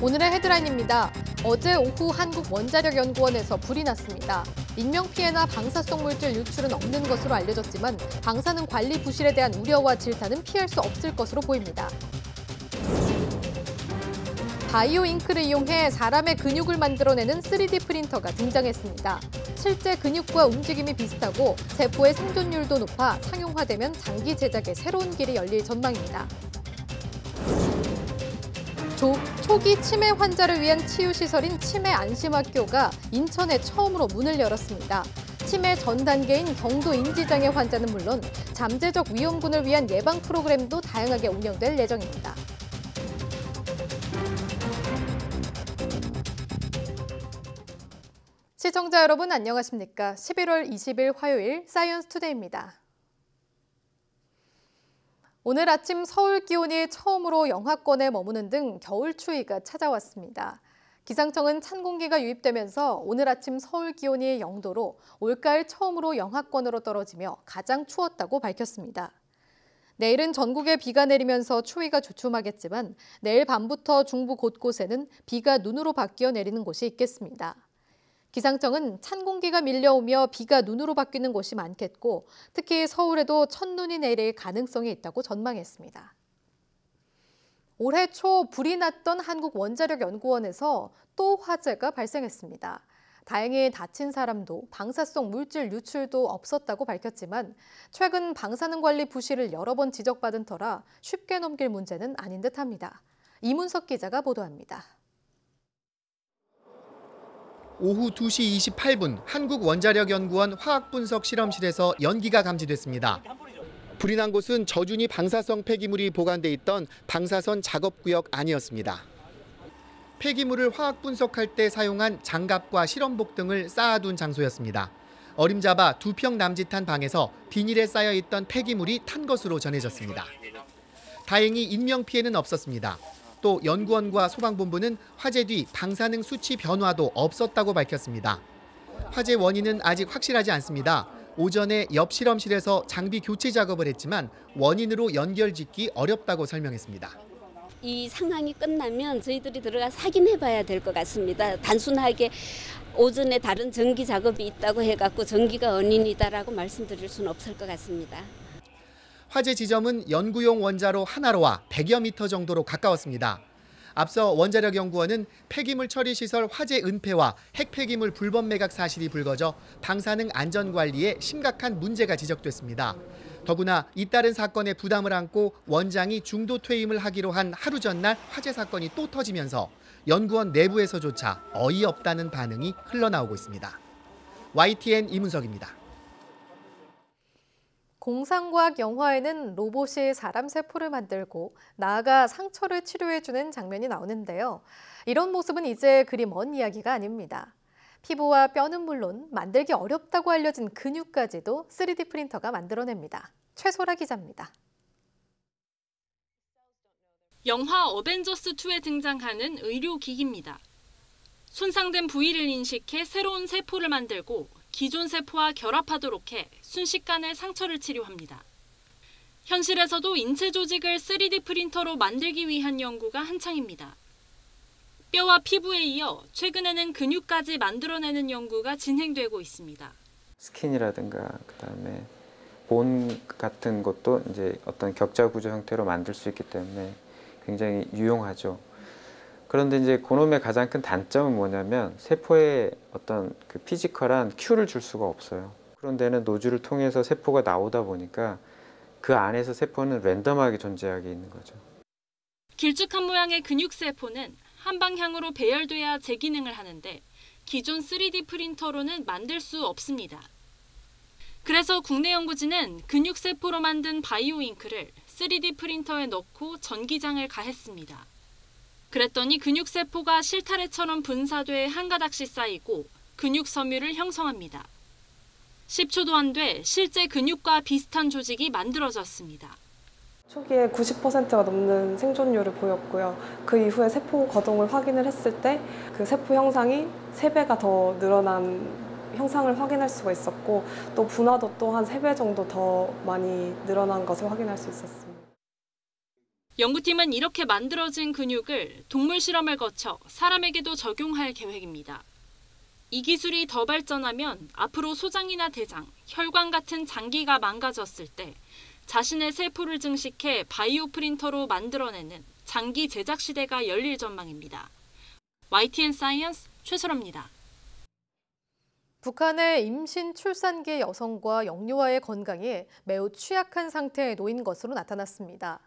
오늘의 헤드라인입니다. 어제 오후 한국원자력연구원에서 불이 났습니다. 인명피해나 방사성 물질 유출은 없는 것으로 알려졌지만 방사능 관리 부실에 대한 우려와 질타는 피할 수 없을 것으로 보입니다. 바이오 잉크를 이용해 사람의 근육을 만들어내는 3D 프린터가 등장했습니다. 실제 근육과 움직임이 비슷하고 세포의 생존율도 높아 상용화되면 장기 제작의 새로운 길이 열릴 전망입니다. 초기 치매 환자를 위한 치유시설인 치매 안심학교가 인천에 처음으로 문을 열었습니다. 치매 전 단계인 경도 인지장애 환자는 물론 잠재적 위험군을 위한 예방 프로그램도 다양하게 운영될 예정입니다. 시청자 여러분 안녕하십니까? 11월 20일 화요일 사이언스 투데이입니다. 오늘 아침 서울 기온이 처음으로 영하권에 머무는 등 겨울 추위가 찾아왔습니다. 기상청은 찬 공기가 유입되면서 오늘 아침 서울 기온이 0도로 올가을 처음으로 영하권으로 떨어지며 가장 추웠다고 밝혔습니다. 내일은 전국에 비가 내리면서 추위가 주춤하겠지만 내일 밤부터 중부 곳곳에는 비가 눈으로 바뀌어 내리는 곳이 있겠습니다. 기상청은 찬 공기가 밀려오며 비가 눈으로 바뀌는 곳이 많겠고 특히 서울에도 첫눈이 내릴 가능성이 있다고 전망했습니다. 올해 초 불이 났던 한국원자력연구원에서 또 화재가 발생했습니다. 다행히 다친 사람도 방사성 물질 유출도 없었다고 밝혔지만 최근 방사능 관리 부실을 여러 번 지적받은 터라 쉽게 넘길 문제는 아닌 듯합니다. 이문석 기자가 보도합니다. 오후 2시 28분 한국원자력연구원 화학분석실험실에서 연기가 감지됐습니다. 불이 난 곳은 저준위 방사성 폐기물이 보관돼 있던 방사선 작업구역 안이었습니다. 폐기물을 화학분석할 때 사용한 장갑과 실험복 등을 쌓아둔 장소였습니다. 어림잡아 2평 남짓한 방에서 비닐에 쌓여있던 폐기물이 탄 것으로 전해졌습니다. 다행히 인명피해는 없었습니다. 또 연구원과 소방본부는 화재 뒤 방사능 수치 변화도 없었다고 밝혔습니다. 화재 원인은 아직 확실하지 않습니다. 오전에 옆 실험실에서 장비 교체 작업을 했지만 원인으로 연결짓기 어렵다고 설명했습니다. 이 상황이 끝나면 저희들이 들어가서 확인해 봐야 될 것 같습니다. 단순하게 오전에 다른 전기 작업이 있다고 해갖고 전기가 원인이다라고 말씀드릴 수는 없을 것 같습니다. 화재 지점은 연구용 원자로 하나로와 100여 미터 정도로 가까웠습니다. 앞서 원자력연구원은 폐기물 처리 시설 화재 은폐와 핵폐기물 불법 매각 사실이 불거져 방사능 안전관리에 심각한 문제가 지적됐습니다. 더구나 잇따른 사건의 부담을 안고 원장이 중도 퇴임을 하기로 한 하루 전날 화재 사건이 또 터지면서 연구원 내부에서조차 어이없다는 반응이 흘러나오고 있습니다. YTN 이문석입니다. 공상과학 영화에는 로봇이 사람 세포를 만들고 나아가 상처를 치료해주는 장면이 나오는데요. 이런 모습은 이제 그리 먼 이야기가 아닙니다. 피부와 뼈는 물론 만들기 어렵다고 알려진 근육까지도 3D 프린터가 만들어냅니다. 최소라 기자입니다. 영화 어벤져스2에 등장하는 의료기기입니다. 손상된 부위를 인식해 새로운 세포를 만들고 기존 세포와 결합하도록 해 순식간에 상처를 치료합니다. 현실에서도 인체 조직을 3D 프린터로 만들기 위한 연구가 한창입니다. 뼈와 피부에 이어 최근에는 근육까지 만들어내는 연구가 진행되고 있습니다. 스킨이라든가 그다음에 본 같은 것도 이제 어떤 격자 구조 형태로 만들 수 있기 때문에 굉장히 유용하죠. 그런데 이제 그놈의 가장 큰 단점은 뭐냐면 세포에 어떤 그 피지컬한 큐를 줄 수가 없어요. 그런 데는 노즐을 통해서 세포가 나오다 보니까 그 안에서 세포는 랜덤하게 존재하게 있는 거죠. 길쭉한 모양의 근육세포는 한 방향으로 배열돼야 재기능을 하는데 기존 3D 프린터로는 만들 수 없습니다. 그래서 국내 연구진은 근육세포로 만든 바이오 잉크를 3D 프린터에 넣고 전기장을 가했습니다. 그랬더니 근육세포가 실타래처럼 분사돼 한 가닥씩 쌓이고 근육 섬유를 형성합니다. 10초도 안 돼 실제 근육과 비슷한 조직이 만들어졌습니다. 초기에 90%가 넘는 생존율을 보였고요. 그 이후에 세포 거동을 확인을 했을 때 그 세포 형상이 3배가 더 늘어난 형상을 확인할 수가 있었고 또 분화도 또한 3배 정도 더 많이 늘어난 것을 확인할 수 있었습니다. 연구팀은 이렇게 만들어진 근육을 동물 실험을 거쳐 사람에게도 적용할 계획입니다. 이 기술이 더 발전하면 앞으로 소장이나 대장, 혈관 같은 장기가 망가졌을 때 자신의 세포를 증식해 바이오 프린터로 만들어내는 장기 제작 시대가 열릴 전망입니다. YTN 사이언스 최설아입니다. 북한의 임신 출산기 여성과 영유아의 건강이 매우 취약한 상태에 놓인 것으로 나타났습니다.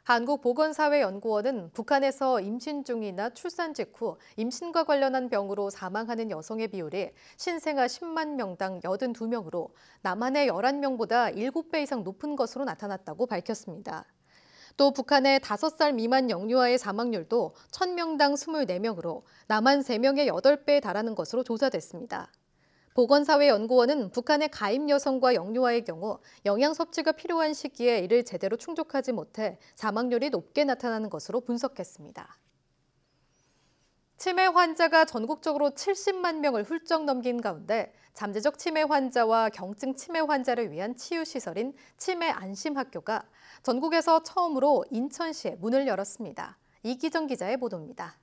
한국보건사회연구원은 북한에서 임신 중이나 출산 직후 임신과 관련한 병으로 사망하는 여성의 비율이 신생아 10만 명당 82명으로 남한의 11명보다 7배 이상 높은 것으로 나타났다고 밝혔습니다. 또 북한의 5살 미만 영유아의 사망률도 1000명당 24명으로 남한 3명의 8배에 달하는 것으로 조사됐습니다. 보건사회연구원은 북한의 가임 여성과 영유아의 경우 영양 섭취가 필요한 시기에 이를 제대로 충족하지 못해 사망률이 높게 나타나는 것으로 분석했습니다. 치매 환자가 전국적으로 70만 명을 훌쩍 넘긴 가운데 잠재적 치매 환자와 경증 치매 환자를 위한 치유시설인 치매 안심학교가 전국에서 처음으로 인천시에 문을 열었습니다. 이기정 기자의 보도입니다.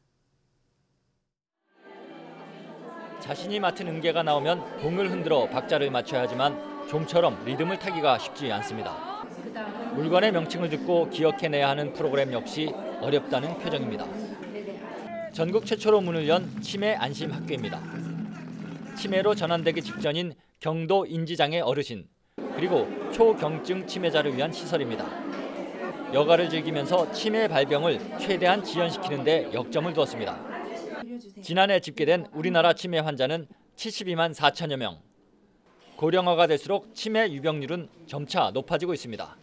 자신이 맡은 음계가 나오면 봉을 흔들어 박자를 맞춰야 하지만 종처럼 리듬을 타기가 쉽지 않습니다. 물건의 명칭을 듣고 기억해내야 하는 프로그램 역시 어렵다는 표정입니다. 전국 최초로 문을 연 치매 안심 학교입니다. 치매로 전환되기 직전인 경도 인지장애 어르신, 그리고 초경증 치매자를 위한 시설입니다. 여가를 즐기면서 치매 발병을 최대한 지연시키는 데 역점을 두었습니다. 지난해 집계된 우리나라 치매 환자는 72만 4천여 명. 고령화가 될수록 치매 유병률은 점차 높아지고 있습니다.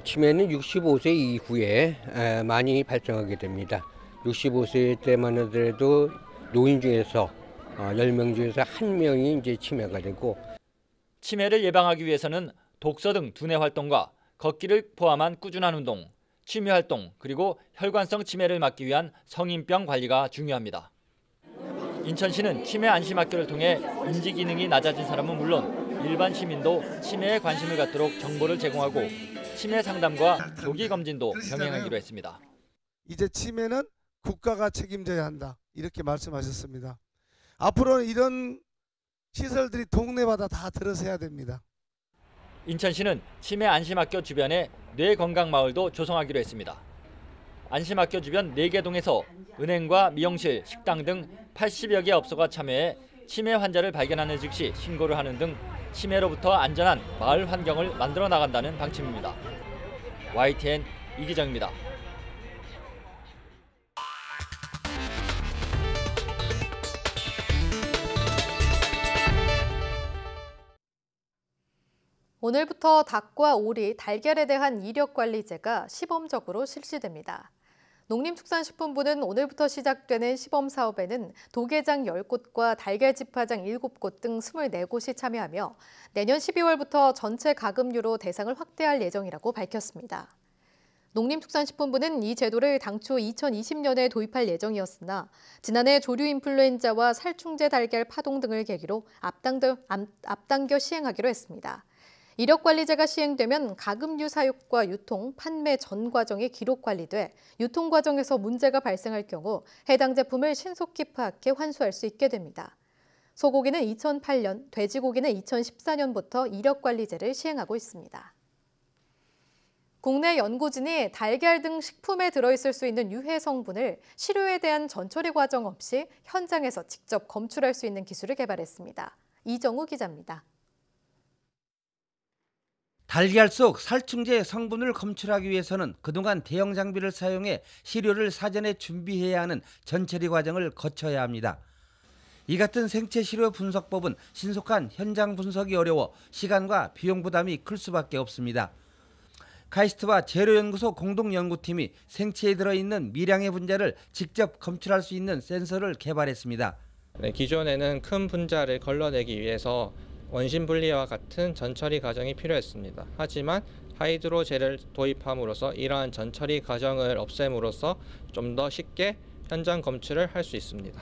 치매는 65세 이후에 많이 발생하게 됩니다. 65세 때만 하더라도 노인 중에서 10명 중에서 1명이 이제 치매가 되고, 치매를 예방하기 위해서는 독서 등 두뇌 활동과 걷기를 포함한 꾸준한 운동, 취미 활동, 그리고 혈관성 치매를 막기 위한 성인병 관리가 중요합니다. 인천시는 치매 안심학교를 통해 인지 기능이 낮아진 사람은 물론 일반 시민도 치매에 관심을 갖도록 정보를 제공하고 치매 상담과 조기 검진도 병행하기로 했습니다. 이제 치매는 국가가 책임져야 한다, 이렇게 말씀하셨습니다. 앞으로는 이런 시설들이 동네마다 다 들어서야 됩니다. 인천시는 치매 안심학교 주변에 뇌건강마을도 조성하기로 했습니다. 안심학교 주변 4개 동에서 은행과 미용실, 식당 등 80여 개 업소가 참여해 치매 환자를 발견하는 즉시 신고를 하는 등 치매로부터 안전한 마을 환경을 만들어 나간다는 방침입니다. YTN 이기정입니다. 오늘부터 닭과 오리, 달걀에 대한 이력관리제가 시범적으로 실시됩니다. 농림축산식품부는 오늘부터 시작되는 시범사업에는 도개장 10곳과 달걀 집화장 7곳 등 24곳이 참여하며 내년 12월부터 전체 가금류로 대상을 확대할 예정이라고 밝혔습니다. 농림축산식품부는 이 제도를 당초 2020년에 도입할 예정이었으나 지난해 조류 인플루엔자와 살충제 달걀 파동 등을 계기로 앞당겨 시행하기로 했습니다. 이력관리제가 시행되면 가금류 사육과 유통, 판매 전 과정이 기록 관리돼 유통 과정에서 문제가 발생할 경우 해당 제품을 신속히 파악해 환수할 수 있게 됩니다. 소고기는 2008년, 돼지고기는 2014년부터 이력관리제를 시행하고 있습니다. 국내 연구진이 달걀 등 식품에 들어있을 수 있는 유해 성분을 시료에 대한 전처리 과정 없이 현장에서 직접 검출할 수 있는 기술을 개발했습니다. 이정우 기자입니다. 달걀 속 살충제 성분을 검출하기 위해서는 그동안 대형 장비를 사용해 시료를 사전에 준비해야 하는 전처리 과정을 거쳐야 합니다. 이 같은 생체 시료 분석법은 신속한 현장 분석이 어려워 시간과 비용 부담이 클 수밖에 없습니다. 카이스트와 재료연구소 공동연구팀이 생체에 들어있는 미량의 분자를 직접 검출할 수 있는 센서를 개발했습니다. 기존에는 큰 분자를 걸러내기 위해서 원심 분리와 같은 전처리 과정이 필요했습니다. 하지만 하이드로젤을 도입함으로써 이러한 전처리 과정을 없앰으로써 좀 더 쉽게 현장 검출을 할 수 있습니다.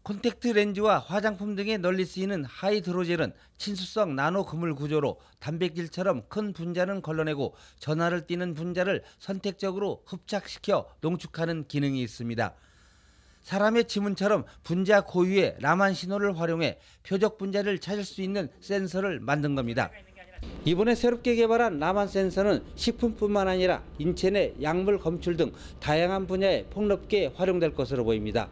콘택트 렌즈와 화장품 등에 널리 쓰이는 하이드로젤은 친수성 나노 그물 구조로 단백질처럼 큰 분자는 걸러내고 전하를 띠는 분자를 선택적으로 흡착시켜 농축하는 기능이 있습니다. 사람의 지문처럼 분자 고유의 라만 신호를 활용해 표적 분자를 찾을 수 있는 센서를 만든 겁니다. 이번에 새롭게 개발한 라만 센서는 식품뿐만 아니라 인체 내 약물 검출 등 다양한 분야에 폭넓게 활용될 것으로 보입니다.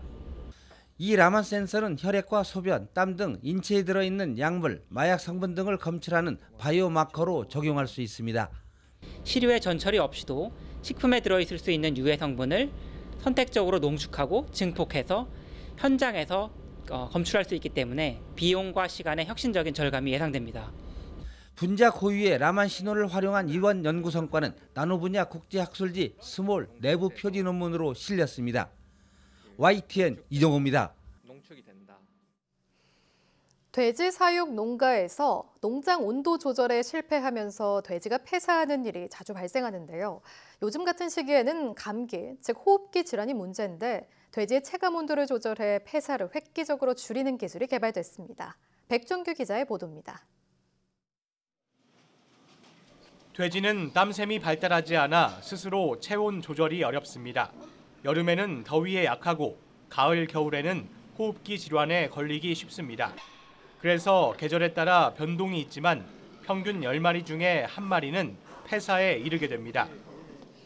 이 라만 센서는 혈액과 소변, 땀 등 인체에 들어있는 약물, 마약 성분 등을 검출하는 바이오마커로 적용할 수 있습니다. 시료의 전처리 없이도 식품에 들어있을 수 있는 유해 성분을 선택적으로 농축하고 증폭해서 현장에서 검출할 수 있기 때문에 비용과 시간의 혁신적인 절감이 예상됩니다. 분자 고유의 라만 신호를 활용한 이번 연구 성과는 나노 분야 국제학술지 스몰 내부 표지 논문으로 실렸습니다. YTN 이정호입니다. 돼지 사육 농가에서 농장 온도 조절에 실패하면서 돼지가 폐사하는 일이 자주 발생하는데요. 요즘 같은 시기에는 감기, 즉 호흡기 질환이 문제인데 돼지의 체감 온도를 조절해 폐사를 획기적으로 줄이는 기술이 개발됐습니다. 백종규 기자의 보도입니다. 돼지는 땀샘이 발달하지 않아 스스로 체온 조절이 어렵습니다. 여름에는 더위에 약하고 가을, 겨울에는 호흡기 질환에 걸리기 쉽습니다. 그래서 계절에 따라 변동이 있지만 평균 10마리 중에 1마리는 폐사에 이르게 됩니다.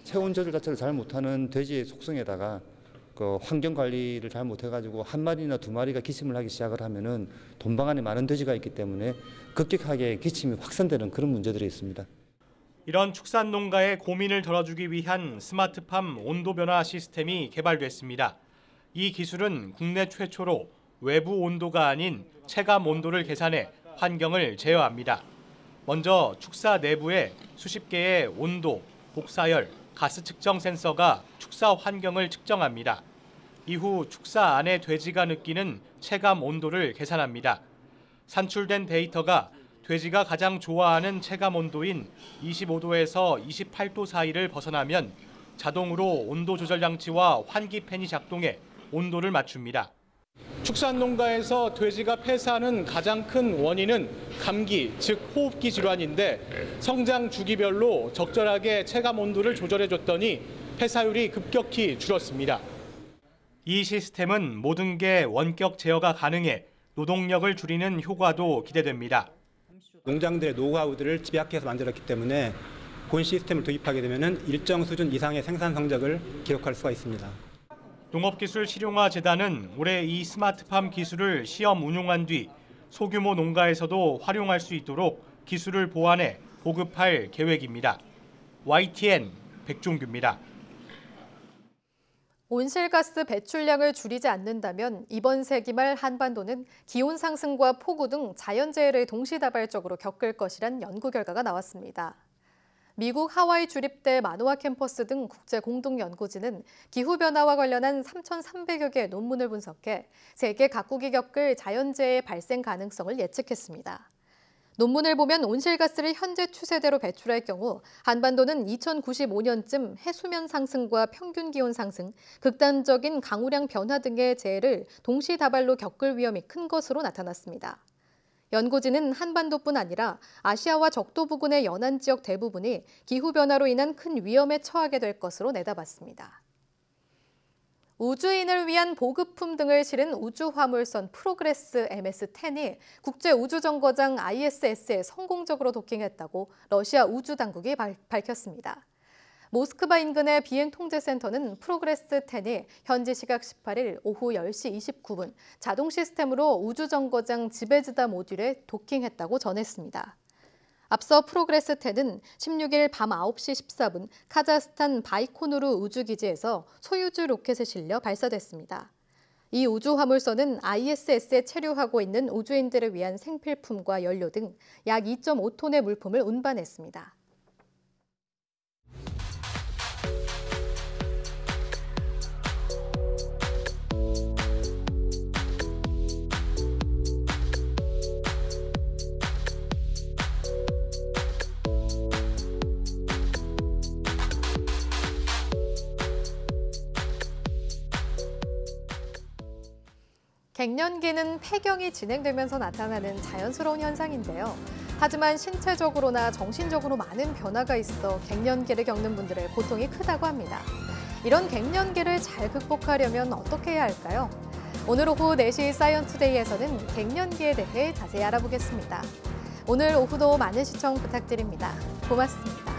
체온 조절 자체를 잘 못하는 돼지의 속성에다가 그 환경 관리를 잘 못해가지고 1마리나 2마리가 기침을 하기 시작을 하면은 돈방 안에 많은 돼지가 있기 때문에 급격하게 기침이 확산되는 그런 문제들이 있습니다. 이런 축산 농가의 고민을 덜어주기 위한 스마트팜 온도 변화 시스템이 개발됐습니다. 이 기술은 국내 최초로 외부 온도가 아닌 체감 온도를 계산해 환경을 제어합니다. 먼저 축사 내부에 수십 개의 온도, 복사열, 가스 측정 센서가 축사 환경을 측정합니다. 이후 축사 안에 돼지가 느끼는 체감 온도를 계산합니다. 산출된 데이터가 돼지가 가장 좋아하는 체감 온도인 25도에서 28도 사이를 벗어나면 자동으로 온도 조절 장치와 환기 팬이 작동해 온도를 맞춥니다. 축산 농가에서 돼지가 폐사하는 가장 큰 원인은 감기, 즉 호흡기 질환인데 성장 주기별로 적절하게 체감 온도를 조절해줬더니 폐사율이 급격히 줄었습니다. 이 시스템은 모든 게 원격 제어가 가능해 노동력을 줄이는 효과도 기대됩니다. 농장들의 노하우들을 집약해서 만들었기 때문에 본 시스템을 도입하게 되면 일정 수준 이상의 생산 성적을 기록할 수가 있습니다. 농업기술실용화재단은 올해 이 스마트팜 기술을 시험 운용한 뒤 소규모 농가에서도 활용할 수 있도록 기술을 보완해 보급할 계획입니다. YTN 백종규입니다. 온실가스 배출량을 줄이지 않는다면 이번 세기 말 한반도는 기온 상승과 폭우 등 자연재해를 동시다발적으로 겪을 것이란 연구 결과가 나왔습니다. 미국 하와이 주립대 마노아 캠퍼스 등 국제 공동연구진은 기후변화와 관련한 3,300여 개의 논문을 분석해 세계 각국이 겪을 자연재해 발생 가능성을 예측했습니다. 논문을 보면 온실가스를 현재 추세대로 배출할 경우 한반도는 2095년쯤 해수면 상승과 평균 기온 상승, 극단적인 강우량 변화 등의 재해를 동시다발로 겪을 위험이 큰 것으로 나타났습니다. 연구진은 한반도뿐 아니라 아시아와 적도 부근의 연안 지역 대부분이 기후변화로 인한 큰 위험에 처하게 될 것으로 내다봤습니다. 우주인을 위한 보급품 등을 실은 우주화물선 프로그레스 MS-10이 국제우주정거장 ISS에 성공적으로 도킹했다고 러시아 우주당국이 밝혔습니다. 모스크바 인근의 비행통제센터는 프로그레스 10이 현지 시각 18일 오후 10시 29분 자동 시스템으로 우주정거장 지베즈다 모듈에 도킹했다고 전했습니다. 앞서 프로그레스 10은 16일 밤 9시 14분 카자흐스탄 바이코누르 우주기지에서 소유주 로켓에 실려 발사됐습니다. 이 우주화물선은 ISS에 체류하고 있는 우주인들을 위한 생필품과 연료 등 약 2.5톤의 물품을 운반했습니다. 갱년기는 폐경이 진행되면서 나타나는 자연스러운 현상인데요. 하지만 신체적으로나 정신적으로 많은 변화가 있어 갱년기를 겪는 분들의 고통이 크다고 합니다. 이런 갱년기를 잘 극복하려면 어떻게 해야 할까요? 오늘 오후 4시 사이언투데이에서는 갱년기에 대해 자세히 알아보겠습니다. 오늘 오후도 많은 시청 부탁드립니다. 고맙습니다.